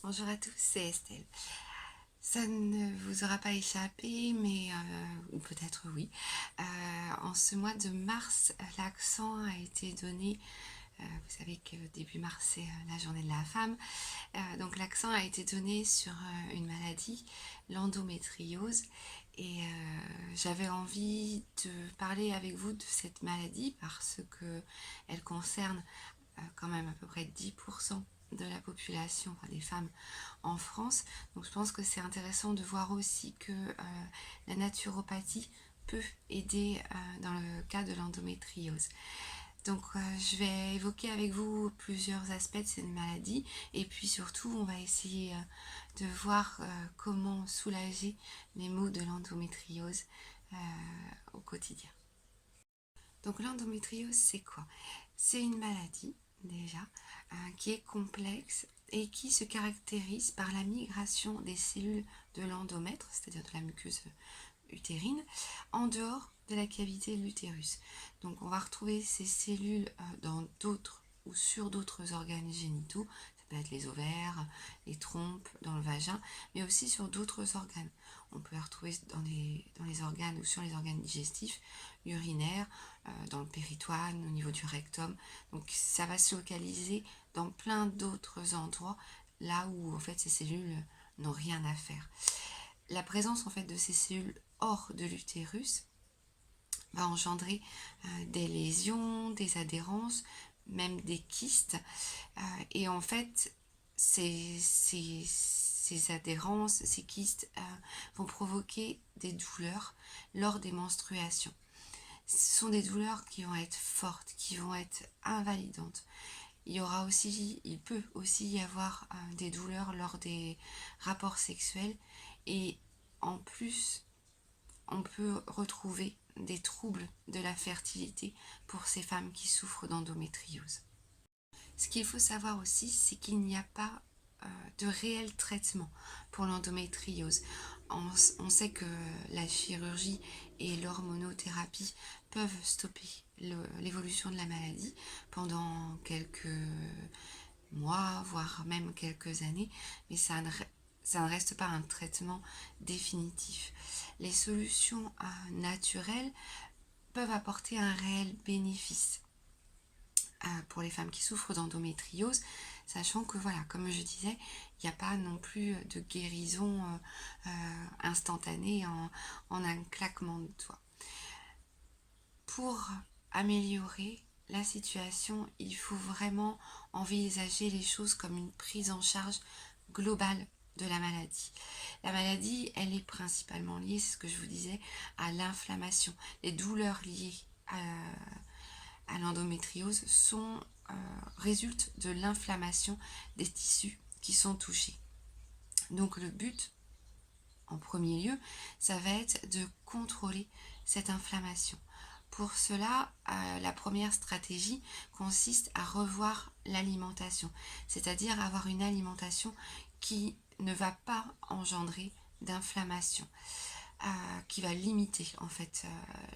Bonjour à tous, c'est Estelle. Ça ne vous aura pas échappé, mais ou peut-être oui. En ce mois de mars, l'accent a été donné. Vous savez que début mars, c'est la journée de la femme. Donc l'accent a été donné sur une maladie, l'endométriose. Et j'avais envie de parler avec vous de cette maladie parce que elle concerne quand même à peu près 10% de la population, enfin des femmes en France. Donc je pense que c'est intéressant de voir aussi que la naturopathie peut aider dans le cas de l'endométriose. Donc je vais évoquer avec vous plusieurs aspects de cette maladie et puis surtout on va essayer de voir comment soulager les maux de l'endométriose au quotidien. Donc l'endométriose c'est quoi? C'est une maladie déjà qui est complexe et qui se caractérise par la migration des cellules de l'endomètre, c'est-à-dire de la muqueuse utérine, en dehors de la cavité de l'utérus. Donc on va retrouver ces cellules dans d'autres ou sur d'autres organes génitaux, ça peut être les ovaires, les trompes, dans le vagin, mais aussi sur d'autres organes. On peut les retrouver dans les organes ou sur les organes digestifs, urinaires, dans le péritoine, au niveau du rectum. Donc ça va se localiser dans plein d'autres endroits, là où en fait ces cellules n'ont rien à faire. La présence en fait de ces cellules hors de l'utérus va engendrer des lésions, des adhérences, même des kystes. Et en fait, ces adhérences, ces kystes vont provoquer des douleurs lors des menstruations. Ce sont des douleurs qui vont être fortes, qui vont être invalidantes. Il peut aussi y avoir des douleurs lors des rapports sexuels et en plus, on peut retrouver des troubles de la fertilité pour ces femmes qui souffrent d'endométriose. Ce qu'il faut savoir aussi, c'est qu'il n'y a pas de réel traitement pour l'endométriose. On sait que la chirurgie et l'hormonothérapie peuvent stopper l'évolution de la maladie pendant quelques mois, voire même quelques années, mais ça ne reste pas un traitement définitif. Les solutions naturelles peuvent apporter un réel bénéfice pour les femmes qui souffrent d'endométriose, sachant que voilà, comme je disais, il n'y a pas non plus de guérison instantanée en un claquement de doigts. Pour améliorer la situation, il faut vraiment envisager les choses comme une prise en charge globale de la maladie. La maladie, elle est principalement liée, c'est ce que je vous disais, à l'inflammation. Les douleurs liées à l'endométriose résultent de l'inflammation des tissus qui sont touchés. Donc le but, en premier lieu, ça va être de contrôler cette inflammation. Pour cela, la première stratégie consiste à revoir l'alimentation, c'est-à-dire avoir une alimentation qui ne va pas engendrer d'inflammation, qui va limiter en fait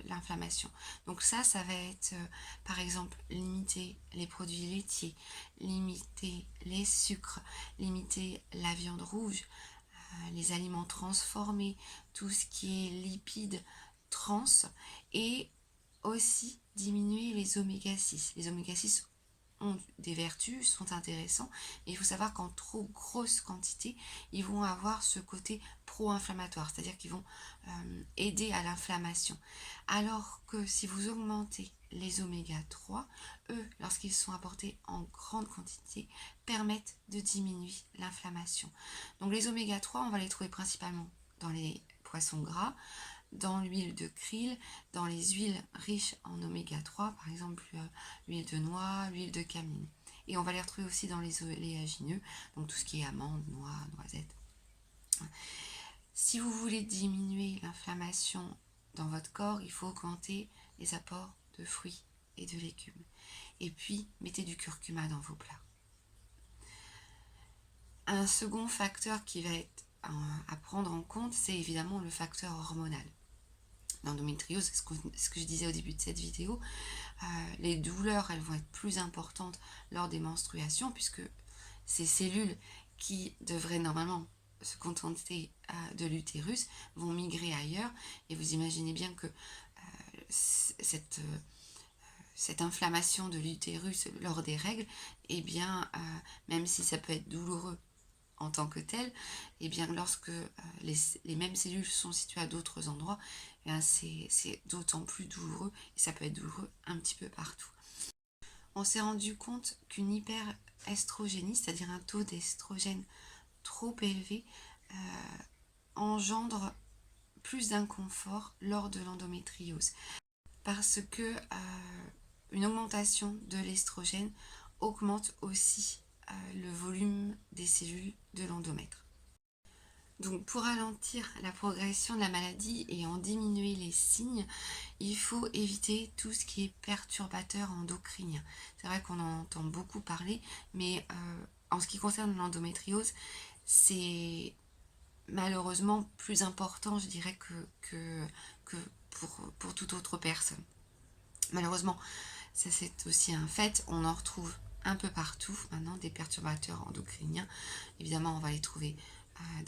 l'inflammation. Donc ça va être par exemple limiter les produits laitiers, limiter les sucres, limiter la viande rouge, les aliments transformés, tout ce qui est lipides trans et aussi diminuer les oméga 6. Les oméga 6 ont des vertus, sont intéressants, mais il faut savoir qu'en trop grosse quantité, ils vont avoir ce côté pro-inflammatoire, c'est-à-dire qu'ils vont aider à l'inflammation. Alors que si vous augmentez les oméga 3, eux, lorsqu'ils sont apportés en grande quantité, permettent de diminuer l'inflammation. Donc les oméga 3, on va les trouver principalement dans les poissons gras, dans l'huile de krill, dans les huiles riches en oméga 3, par exemple l'huile de noix, l'huile de camine. Et on va les retrouver aussi dans les oléagineux, donc tout ce qui est amandes, noix, noisettes. Si vous voulez diminuer l'inflammation dans votre corps, il faut augmenter les apports de fruits et de légumes. Et puis, mettez du curcuma dans vos plats. Un second facteur qui va être à prendre en compte, c'est évidemment le facteur hormonal. L'endométriose, c'est ce que je disais au début de cette vidéo, les douleurs, elles vont être plus importantes lors des menstruations puisque ces cellules qui devraient normalement se contenter de l'utérus vont migrer ailleurs. Et vous imaginez bien que cette inflammation de l'utérus lors des règles, eh bien, même si ça peut être douloureux en tant que tel, eh bien, lorsque les mêmes cellules sont situées à d'autres endroits, eh c'est d'autant plus douloureux, et ça peut être douloureux un petit peu partout. On s'est rendu compte qu'une hyperestrogénie, c'est-à-dire un taux d'estrogène trop élevé, engendre plus d'inconfort lors de l'endométriose. Parce que une augmentation de l'estrogène augmente aussi le volume des cellules de l'endomètre. Donc pour ralentir la progression de la maladie et en diminuer les signes, il faut éviter tout ce qui est perturbateur endocrinien. C'est vrai qu'on en entend beaucoup parler, mais en ce qui concerne l'endométriose, c'est malheureusement plus important, je dirais, que pour toute autre personne. Malheureusement, ça c'est aussi un fait, on en retrouve un peu partout maintenant, des perturbateurs endocriniens. Évidemment, on va les trouver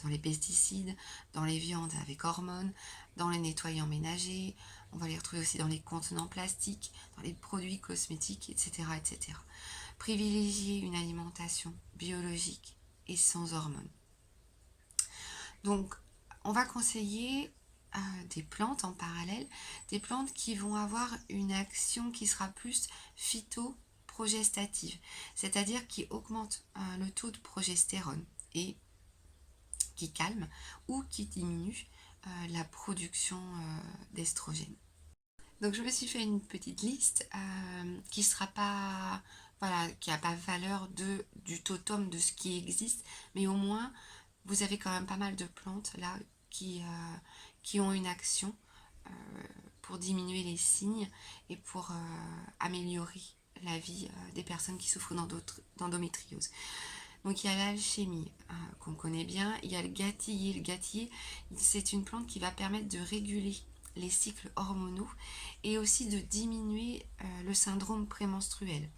dans les pesticides, dans les viandes avec hormones, dans les nettoyants ménagers, on va les retrouver aussi dans les contenants plastiques, dans les produits cosmétiques, etc. etc. Privilégier une alimentation biologique et sans hormones. Donc, on va conseiller des plantes en parallèle, des plantes qui vont avoir une action qui sera plus phytoprogestative, c'est-à-dire qui augmente le taux de progestérone et qui calme ou qui diminue la production d'estrogène. Donc je me suis fait une petite liste qui sera pas, voilà, qui n'a pas valeur du totum de ce qui existe, mais au moins vous avez quand même pas mal de plantes là qui ont une action pour diminuer les signes et pour améliorer la vie des personnes qui souffrent d'endométriose. Donc il y a l'alchimie qu'on connaît bien, il y a le gâtillier. Le gâtillier, c'est une plante qui va permettre de réguler les cycles hormonaux et aussi de diminuer le syndrome prémenstruel.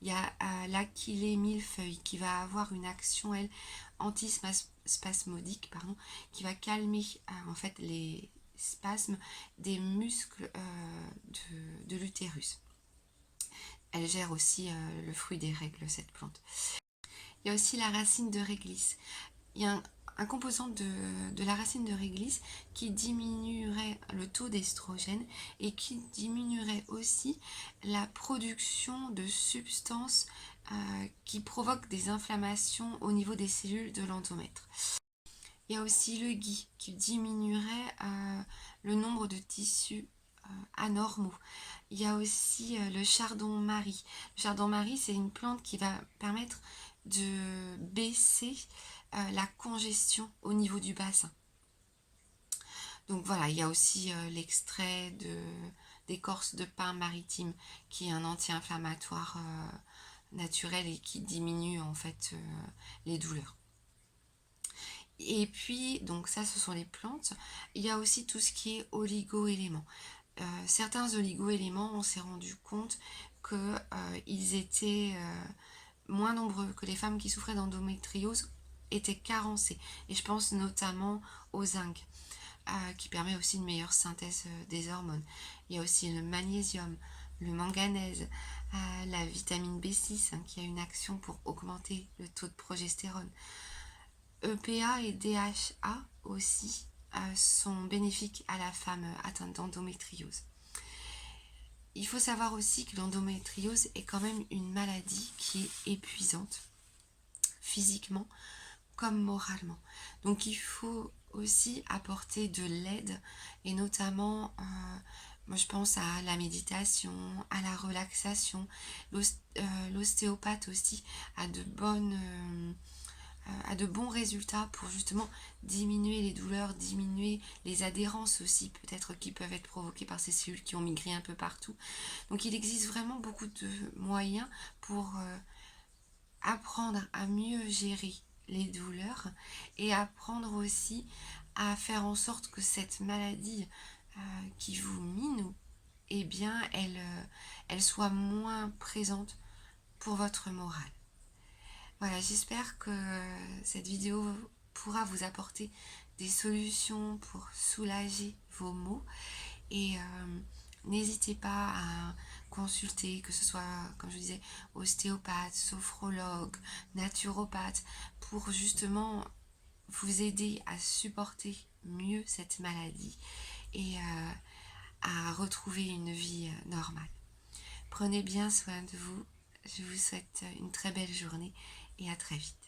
Il y a l'achillée millefeuille qui va avoir une action, elle, antispasmodique, qui va calmer en fait les spasmes des muscles de l'utérus. Elle gère aussi le fruit des règles, cette plante. Il y a aussi la racine de réglisse. Il y a un composant de la racine de réglisse qui diminuerait le taux d'estrogène et qui diminuerait aussi la production de substances qui provoquent des inflammations au niveau des cellules de l'endomètre. Il y a aussi le gui qui diminuerait le nombre de tissus anormaux. Il y a aussi le chardon-marie. Le chardon-marie, c'est une plante qui va permettre de baisser la congestion au niveau du bassin. Donc voilà, il y a aussi l'extrait d'écorce de pin maritime qui est un anti-inflammatoire naturel et qui diminue en fait les douleurs. Et puis, donc ça, ce sont les plantes. Il y a aussi tout ce qui est oligo-éléments. Certains oligo-éléments, on s'est rendu compte qu'ils étaient moins nombreux, que les femmes qui souffraient d'endométriose étaient carencées. Et je pense notamment au zinc, qui permet aussi une meilleure synthèse des hormones. Il y a aussi le magnésium, le manganèse, la vitamine B6 qui a une action pour augmenter le taux de progestérone. EPA et DHA aussi sont bénéfiques à la femme atteinte d'endométriose. Il faut savoir aussi que l'endométriose est quand même une maladie qui est épuisante, physiquement comme moralement. Donc il faut aussi apporter de l'aide et notamment, moi je pense à la méditation, à la relaxation. L'ostéopathe aussi a de bons résultats pour justement diminuer les douleurs, diminuer les adhérences aussi peut-être qui peuvent être provoquées par ces cellules qui ont migré un peu partout. Donc il existe vraiment beaucoup de moyens pour apprendre à mieux gérer les douleurs et apprendre aussi à faire en sorte que cette maladie qui vous mine, eh bien elle soit moins présente pour votre morale. Voilà, j'espère que cette vidéo pourra vous apporter des solutions pour soulager vos maux et n'hésitez pas à consulter, que ce soit, comme je vous disais, ostéopathe, sophrologue, naturopathe, pour justement vous aider à supporter mieux cette maladie et à retrouver une vie normale. Prenez bien soin de vous. Je vous souhaite une très belle journée et à très vite.